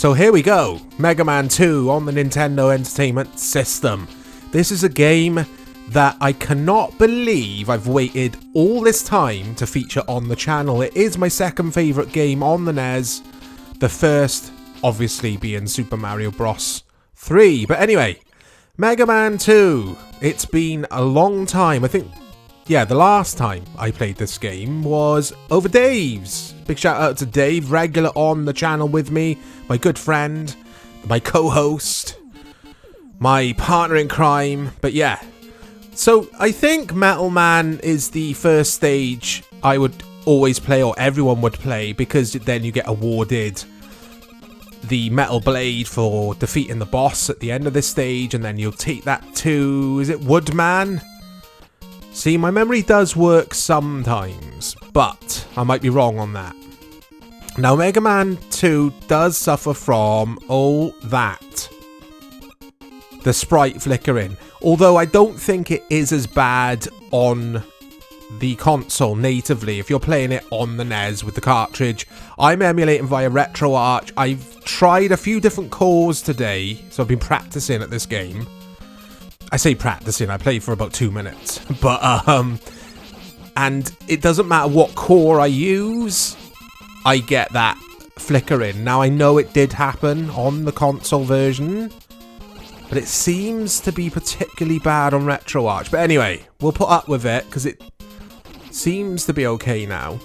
So here we go, Mega Man 2 on the Nintendo Entertainment System. This is a game that I cannot believe I've waited all this time to feature on the channel. It is my second favourite game on the NES, the first obviously being Super Mario Bros. 3. But anyway, Mega Man 2, it's been a long time. I think, yeah, the last time I played this game was over Dave's. Big shout out to Dave, regular on the channel with me, my good friend, my co-host, my partner in crime. But yeah, so I think Metal Man is the first stage I would always play, or everyone would play, because then you get awarded the metal blade for defeating the boss at the end of this stage, and then you'll take that to, is it Woodman? See, my memory does work sometimes, but I might be wrong on that. Now, Mega Man 2 does suffer from all that. The sprite flickering. Although I don't think it is as bad on the console natively. If you're playing it on the NES with the cartridge, I'm emulating via RetroArch. I've tried a few different cores today, so I've been practicing at this game. I say practicing, I played for about 2 minutes. But, and it doesn't matter what core I use, I get that flickering. Now, I know it did happen on the console version, but it seems to be particularly bad on RetroArch. But anyway, we'll put up with it, because it seems to be okay now.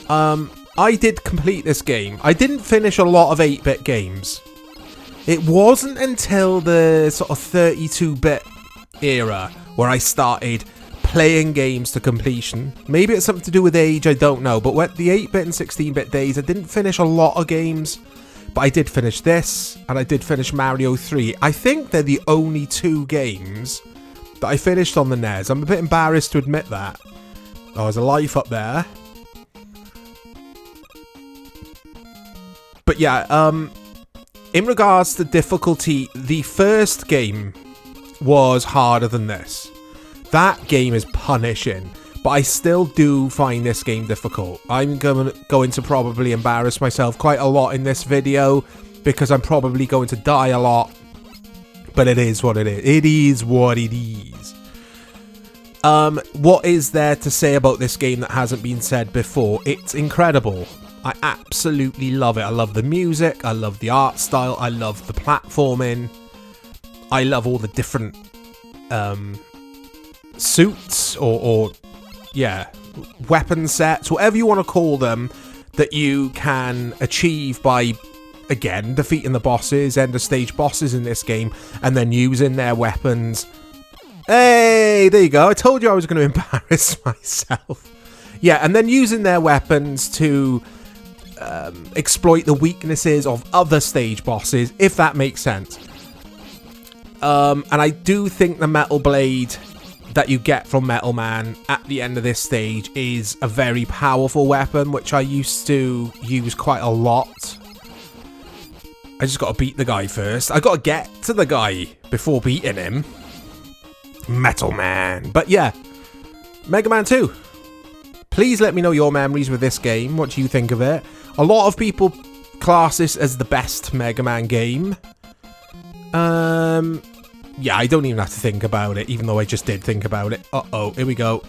I did complete this game. I didn't finish a lot of 8-bit games. It wasn't until the sort of 32-bit era where I started playing games to completion. Maybe it's something to do with age, I don't know. But with the 8-bit and 16-bit days, I didn't finish a lot of games. But I did finish this, and I did finish Mario 3. I think they're the only 2 games that I finished on the NES. I'm a bit embarrassed to admit that. Oh, there's a life up there. But yeah, in regards to difficulty, the first game was harder than this. That game is punishing, but I still do find this game difficult. I'm going to probably embarrass myself quite a lot in this video, because I'm probably going to die a lot. But it is what it is. It is what it is. What is there to say about this game that hasn't been said before? It's incredible. I absolutely love it. I love the music. I love the art style. I love the platforming. I love all the different suits or yeah, weapon sets, whatever you want to call them, that you can achieve by, again, defeating the bosses, end of stage bosses in this game, and then using their weapons. Hey, there you go. I told you I was going to embarrass myself. Yeah, and then using their weapons to exploit the weaknesses of other stage bosses, if that makes sense. And I do think the metal blade that you get from Metal Man at the end of this stage is a very powerful weapon, which I used to use quite a lot. I just got to beat the guy first. I got to get to the guy before beating him. Metal Man. But yeah, Mega Man 2. Please let me know your memories with this game. What do you think of it? A lot of people class this as the best Mega Man game. Yeah, I don't even have to think about it, even though I just did think about it. Uh-oh, here we go.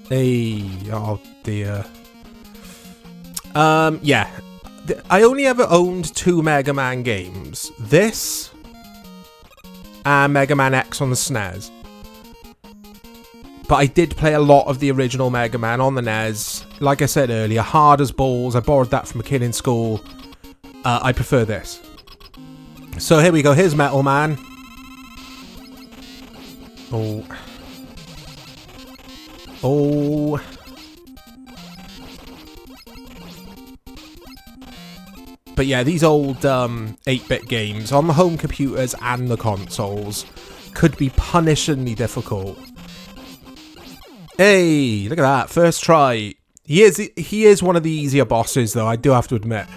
Hey, oh dear. Yeah. I only ever owned 2 Mega Man games. This and Mega Man X on the SNES. But I did play a lot of the original Mega Man on the NES. Like I said earlier, hard as balls. I borrowed that from a kid in school. I prefer this. So here we go. Here's Metal Man. Oh. Oh. But yeah, these old 8-bit games on the home computers and the consoles could be punishingly difficult. Hey, look at that. First try. He is one of the easier bosses, though, I do have to admit.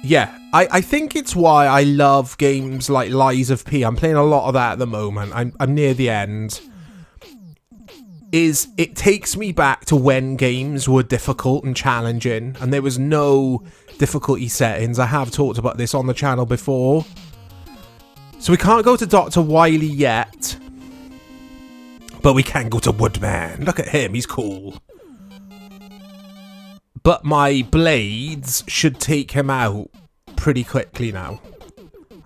Yeah, I think it's why I love games like Lies of P. I'm playing a lot of that at the moment. I'm near the end. is it takes me back to when games were difficult and challenging, and there was no difficulty settings. I have talked about this on the channel before. So we can't go to Dr. Wily yet, but we can go to Woodman. Look at him, he's cool. But my blades should take him out pretty quickly now.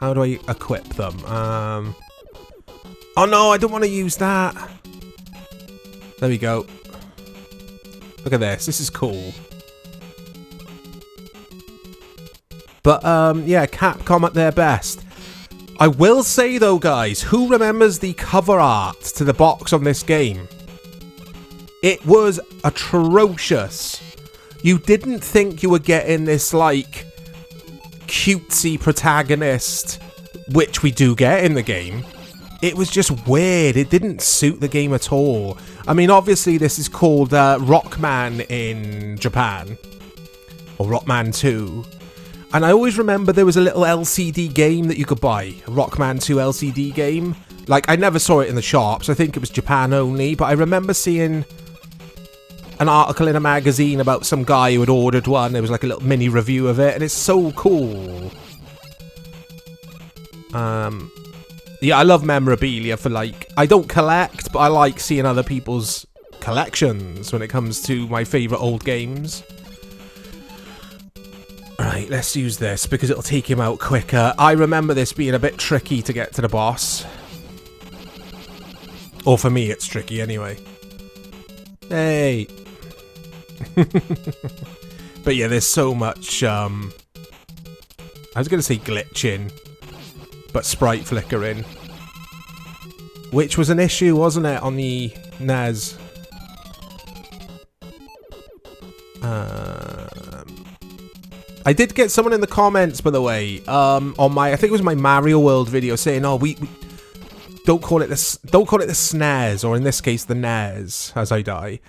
How do I equip them? Oh no, I don't want to use that. There we go. Look at this. This is cool. But, yeah, Capcom at their best. I will say, though, guys, who remembers the cover art to the box on this game? It was atrocious. You didn't think you were getting this, like, cutesy protagonist, which we do get in the game. It was just weird. It didn't suit the game at all. I mean, obviously, this is called Rockman in Japan. Or Rockman 2. And I always remember there was a little LCD game that you could buy. A Rockman 2 LCD game. Like, I never saw it in the shops. I think it was Japan only. But I remember seeing an article in a magazine about some guy who had ordered one. There was like a little mini review of it. And it's so cool. Yeah, I love memorabilia for, like, I don't collect, but I like seeing other people's collections when it comes to my favourite old games. Right, let's use this because it'll take him out quicker. I remember this being a bit tricky to get to the boss. Or for me, it's tricky anyway. Hey! But yeah, there's so much, I was going to say glitching, but sprite flickering. Which was an issue, wasn't it, on the NES? I did get someone in the comments, by the way, on my, I think it was my Mario World video, saying, "Oh, we don't call it this, don't call it the SNES, or in this case, the NES." As I die,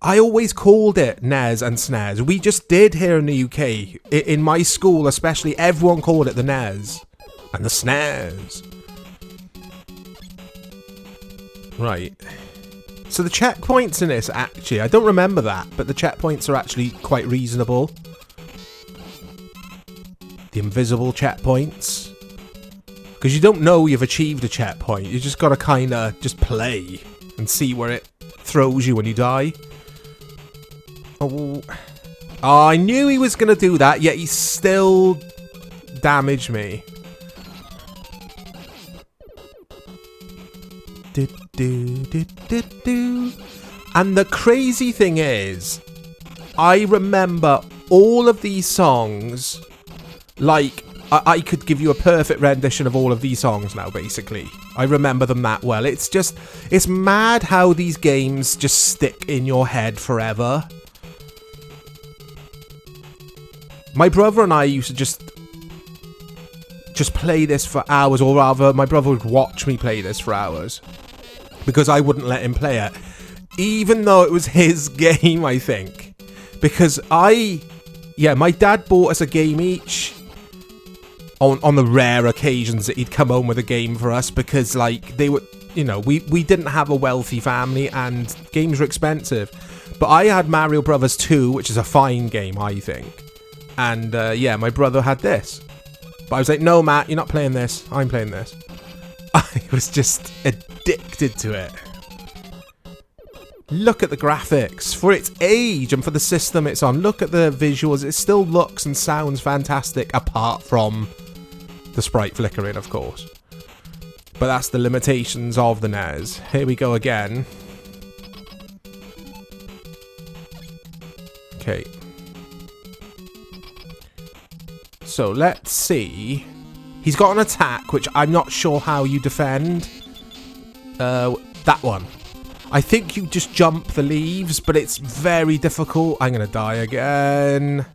I always called it NES and SNES. We just did here in the UK, in my school especially. Everyone called it the NES and the SNES. Right. So the checkpoints in this, actually, I don't remember that, but the checkpoints are actually quite reasonable. The invisible checkpoints. Because you don't know you've achieved a checkpoint. You just gotta kinda just play and see where it throws you when you die. Oh, I knew he was gonna do that, yet he still damaged me. And the crazy thing is, I remember all of these songs. Like, I could give you a perfect rendition of all of these songs now, basically. I remember them that well. It's just, it's mad how these games just stick in your head forever. My brother and I used to just play this for hours, or rather, my brother would watch me play this for hours. Because I wouldn't let him play it. Even though it was his game, I think. Because yeah, my dad bought us a game each. On the rare occasions that he'd come home with a game for us, because, like, they were, you know, we didn't have a wealthy family and games were expensive. But I had Mario Brothers 2, which is a fine game, I think. And, yeah, my brother had this. But I was like, no, Matt, you're not playing this. I'm playing this. I was just addicted to it. Look at the graphics. For its age and for the system it's on, look at the visuals. It still looks and sounds fantastic, apart from the sprite flickering, of course. But that's the limitations of the NES. Here we go again. Okay. So let's see. He's got an attack, which I'm not sure how you defend. That one. I think you just jump the leaves, but it's very difficult. I'm going to die again.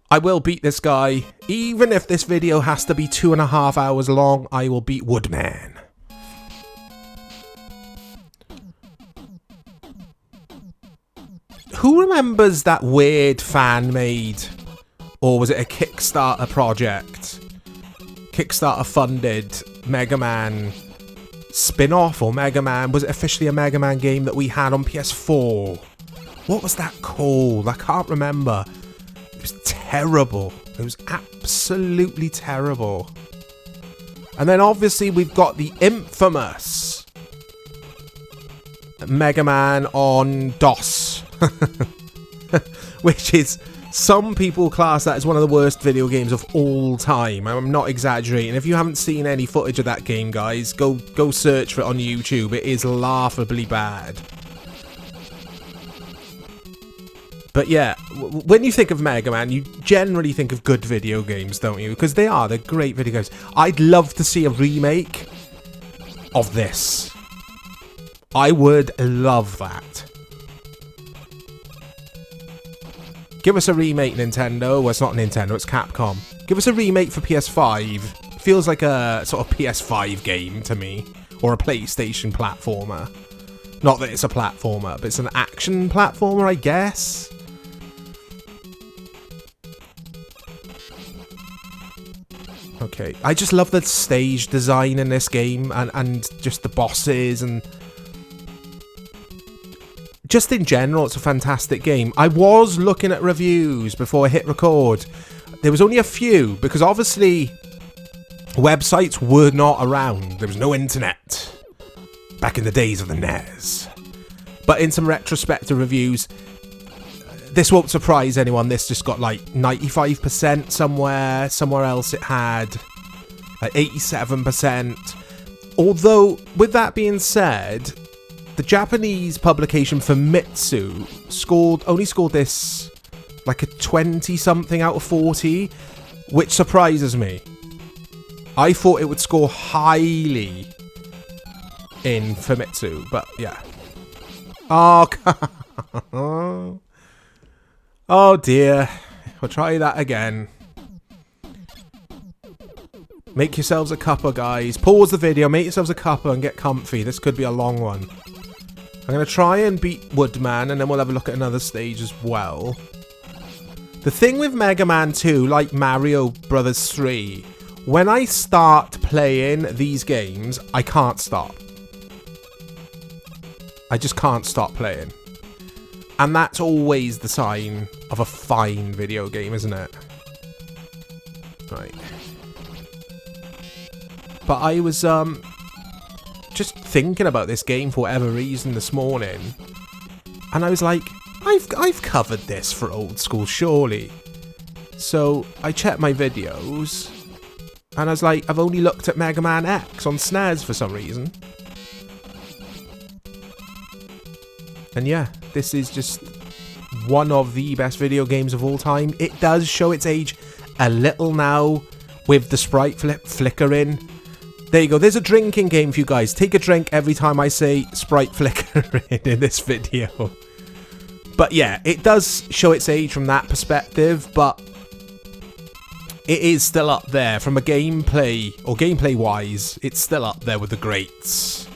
I will beat this guy. Even if this video has to be 2.5 hours long, I will beat Woodman. Who remembers that weird fan-made, or was it a Kickstarter project? Kickstarter funded Mega Man spin-off or Mega Man. Was it officially a Mega Man game that we had on PS4? What was that called? I can't remember. It was terrible. It was absolutely terrible. And then obviously we've got the infamous Mega Man on DOS. Which is, some people class that as one of the worst video games of all time. I'm not exaggerating. If you haven't seen any footage of that game, guys, go search for it on YouTube. It is laughably bad. But yeah, when you think of Mega Man, you generally think of good video games, don't you? Because they're great video games. I'd love to see a remake of this. I would love that. Give us a remake, Nintendo. Well, it's not Nintendo, it's Capcom. Give us a remake for PS5. Feels like a sort of PS5 game to me. Or a PlayStation platformer. Not that it's a platformer, but it's an action platformer, I guess. Okay, I just love the stage design in this game and just the bosses and just in general, it's a fantastic game. I was looking at reviews before I hit record. There was only a few because obviously websites were not around. There was no internet back in the days of the NES. But in some retrospective reviews, this won't surprise anyone. This just got like 95% somewhere. Somewhere else it had like 87%. Although, with that being said, the Japanese publication Famitsu only scored this like a 20-something out of 40, which surprises me. I thought it would score highly in Famitsu, but yeah. Oh, oh dear. We'll try that again. Make yourselves a cuppa, guys. Pause the video, make yourselves a cuppa and get comfy. This could be a long one. I'm going to try and beat Woodman, and then we'll have a look at another stage as well. The thing with Mega Man 2, like Mario Brothers 3, when I start playing these games, I can't stop. I just can't stop playing. And that's always the sign of a fine video game, isn't it? Right. But I was, just thinking about this game for whatever reason this morning, and I was like, I've covered this for old school, surely. So I checked my videos, and I was like, I've only looked at Mega Man X on SNES for some reason. And yeah, this is just one of the best video games of all time. It does show its age a little now with the sprite flickering. There you go. There's a drinking game for you guys. Take a drink every time I say sprite flickering in this video. But yeah, it does show its age from that perspective, but it is still up there from a gameplay, or gameplay-wise, it's still up there with the greats.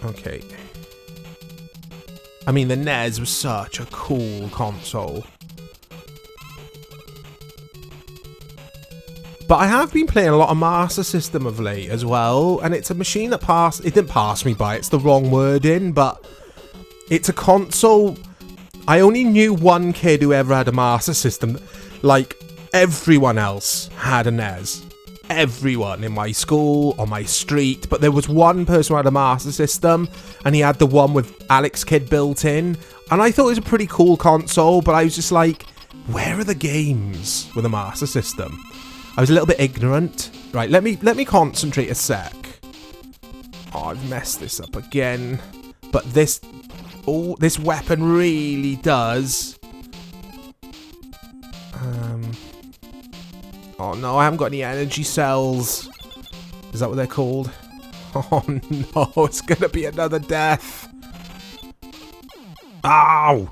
Okay. I mean, the NES was such a cool console. But I have been playing a lot of Master System of late as well, and it's a machine that it didn't pass me by, it's the wrong wording, but it's a console. I only knew one kid who ever had a Master System. Like, everyone else had a NES. Everyone in my school, on my street, but there was one person who had a Master System, and he had the one with Alex Kidd built in, and I thought it was a pretty cool console, but I was just like, where are the games with a Master System? I was a little bit ignorant. Right, let me concentrate a sec. Oh, I've messed this up again. But this weapon really does. Oh no, I haven't got any energy cells. Is that what they're called? Oh no, it's gonna be another death. Ow!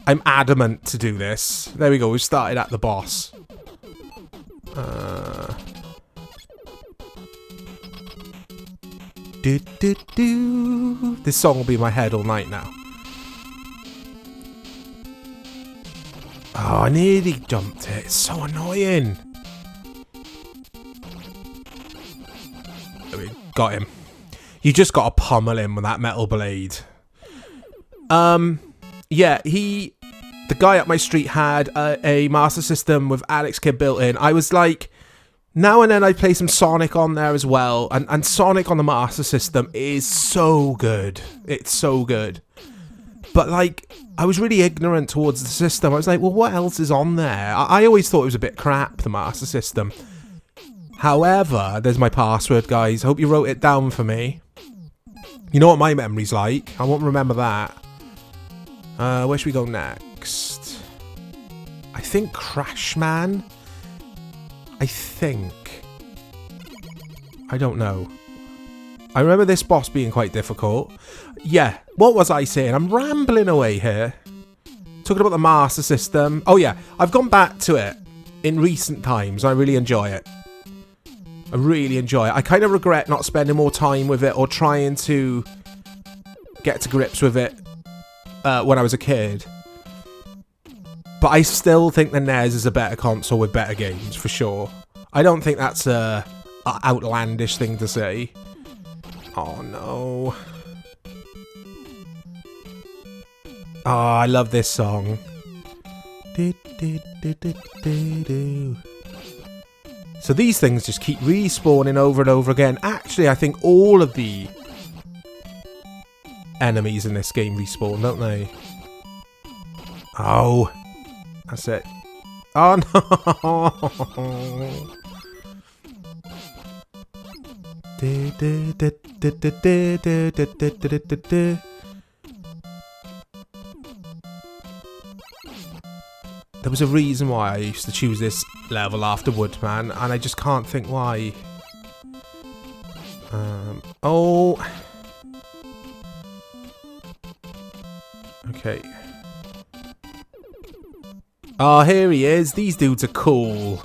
I'm adamant to do this. There we go, we've started at the boss. This song will be in my head all night now. Oh, I nearly jumped it. It's so annoying. got him. You just got to pummel him with that metal blade. Yeah, the guy up my street had a Master System with Alex Kidd built in. I was like, now and then I play some Sonic on there as well. And Sonic on the Master System is so good. It's so good. But like, I was really ignorant towards the system. I was like, well, what else is on there? I always thought it was a bit crap, the Master System. However, there's my password, guys. I hope you wrote it down for me. You know what my memory's like. I won't remember that. Where should we go next? I think Crash Man. I think. I don't know. I remember this boss being quite difficult. Yeah, what was I saying? I'm rambling away here. Talking about the Master System. Oh yeah, I've gone back to it in recent times. I really enjoy it. I really enjoy it. I kind of regret not spending more time with it or trying to get to grips with it when I was a kid. But I still think the NES is a better console with better games, for sure. I don't think that's a outlandish thing to say. Oh no. Oh, I love this song. So these things just keep respawning over and over again. Actually, I think all of the enemies in this game respawn, don't they? Oh, that's it. Oh no! There was a reason why I used to choose this level after Woodman, and I just can't think why. Oh. Okay. Oh, here he is. These dudes are cool.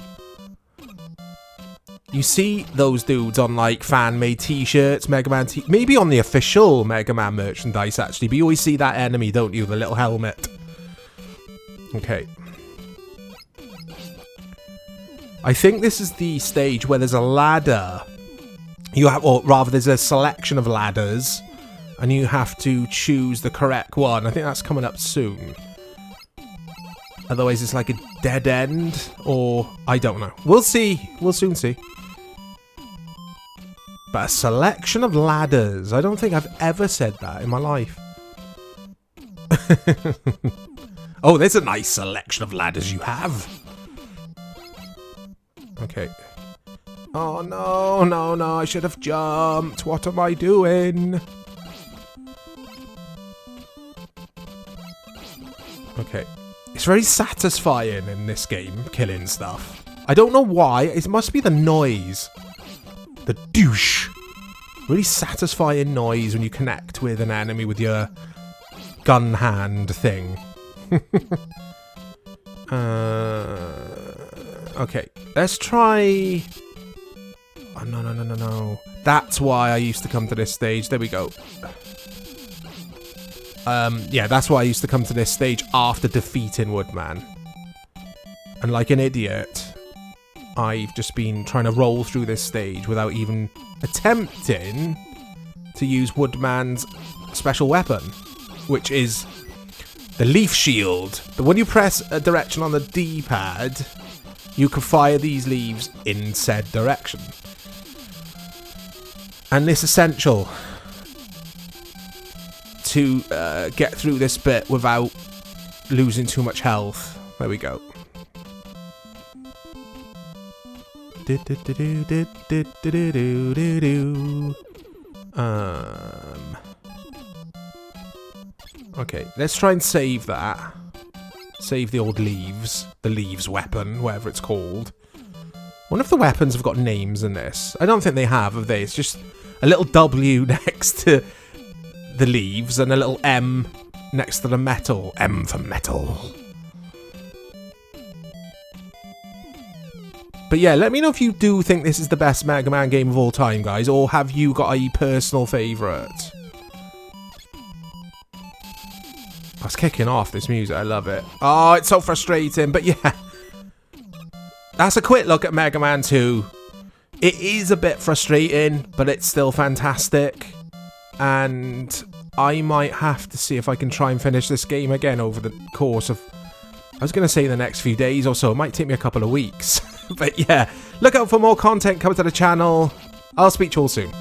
You see those dudes on, like, fan-made t-shirts, Mega Man maybe on the official Mega Man merchandise, actually, but you always see that enemy, don't you? The little helmet. Okay. I think this is the stage where there's a ladder. You have, or rather, there's a selection of ladders, and you have to choose the correct one. I think that's coming up soon. Otherwise, it's like a dead end, or I don't know. We'll see. We'll soon see. But a selection of ladders. I don't think I've ever said that in my life. Oh, there's a nice selection of ladders you have. Okay. Oh, no, no, no. I should have jumped. What am I doing? Okay. It's very satisfying in this game, killing stuff. I don't know why. It must be the noise. The douche. Really satisfying noise when you connect with an enemy with your gun hand thing. Okay, let's try... Oh, no, no, no, no, no. That's why I used to come to this stage. There we go. Yeah, that's why I used to come to this stage after defeating Woodman. And like an idiot, I've just been trying to roll through this stage without even attempting to use Woodman's special weapon, which is the leaf shield. But when you press a direction on the D-pad, you can fire these leaves in said direction. And it's essential to get through this bit without losing too much health. There we go. Okay, let's try and save that. Save the old leaves. The leaves weapon, whatever it's called. I wonder if the weapons have got names in this. I don't think they have they? It's just a little W next to the leaves and a little M next to the metal. M for metal. But yeah, let me know if you do think this is the best Mega Man game of all time, guys, or have you got a personal favourite? It's kicking off, this music. I love it. Oh, it's so frustrating. But yeah, that's a quick look at Mega Man 2. It is a bit frustrating, but it's still fantastic. And I might have to see if I can try and finish this game again over the course of, I was going to say the next few days or so. It might take me a couple of weeks. But yeah, look out for more content coming to the channel. I'll speak to you all soon.